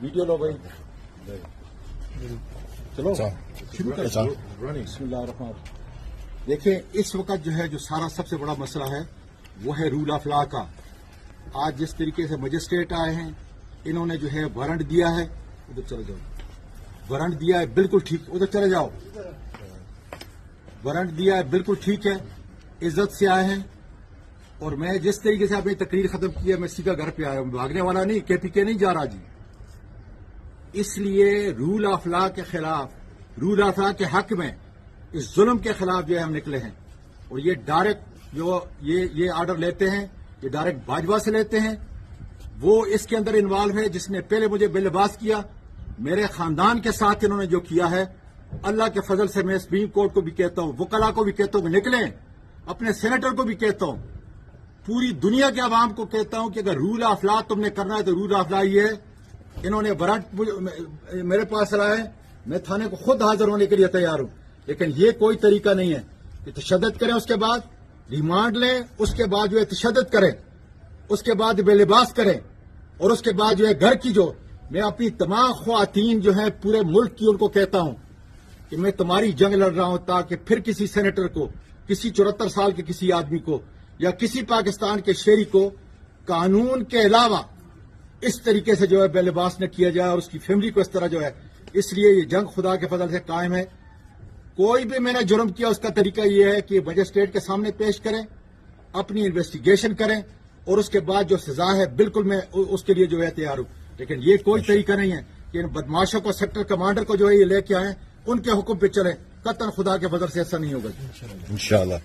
Video لو بھائی چلو شروع کریں بسم اللہ الرحمن الرحیم. دیکھیں اس وقت جو ہے جو سارا سب سے بڑا مسئلہ ہے وہ ہے رول آف لا کا. آج جس طریقے سے مجسٹریٹ آئے ہیں انہوں نے جو ہے وارنٹ دیا ہے, ادھر چلے جاؤ, وارنٹ دیا ہے بالکل ٹھیک, ادھر چلے جاؤ, وارنٹ دیا ہے بالکل ٹھیک ہے, عزت سے آئے ہیں. اور میں جس طریقے سے اپنی تقریر ختم کی ہے میں سیدھا گھر پہ آیا ہوں, بھاگنے والا نہیں, کے پی کے نہیں جا رہا جی. اس لیے رول آف لا کے خلاف, رول آف لا کے حق میں اس ظلم کے خلاف جو ہے ہم نکلے ہیں. اور یہ ڈائریکٹ جو یہ آرڈر لیتے ہیں یہ ڈائریکٹ باجوہ سے لیتے ہیں. وہ اس کے اندر انوالو ہے جس نے پہلے مجھے بے لباس کیا. میرے خاندان کے ساتھ انہوں نے جو کیا ہے, اللہ کے فضل سے میں سپریم کورٹ کو بھی کہتا ہوں, وکلا کو بھی کہتا ہوں کہ نکلیں, اپنے سینیٹر کو بھی کہتا ہوں, پوری دنیا کے عوام کو کہتا ہوں کہ اگر رول آف لا تم نے کرنا ہے تو رول آف لا یہ ہے. انہوں نے وارنٹ میرے پاس لائے, میں تھانے کو خود حاضر ہونے کے لیے تیار ہوں, لیکن یہ کوئی طریقہ نہیں ہے کہ تشدد کریں, اس کے بعد ریمانڈ لیں, اس کے بعد جو ہے تشدد کریں, اس کے بعد بے لباس کریں, اور اس کے بعد جو ہے گھر کی جو میں اپنی تمام خواتین جو ہیں پورے ملک کی ان کو کہتا ہوں کہ میں تمہاری جنگ لڑ رہا ہوں تاکہ پھر کسی سینیٹر کو, کسی 74 سال کے کسی آدمی کو یا کسی پاکستان کے شہری کو قانون کے علاوہ اس طریقے سے جو ہے بے لباس نہ کیا جائے اور اس کی فیملی کو اس طرح جو ہے. اس لیے یہ جنگ خدا کے فضل سے قائم ہے. کوئی بھی میں نے جرم کیا اس کا طریقہ یہ ہے کہ مجسٹریٹ کے سامنے پیش کریں, اپنی انویسٹیگیشن کریں, اور اس کے بعد جو سزا ہے بالکل میں اس کے لیے جو ہے تیار ہوں. لیکن یہ کوئی طریقہ نہیں ہے کہ ان بدماشوں کو, سیکٹر کمانڈر کو جو ہے یہ لے کے آئیں, ان کے حکم پہ چلیں. قطعاً خدا کے فضل سے ایسا نہیں ہوگا انشاءاللہ.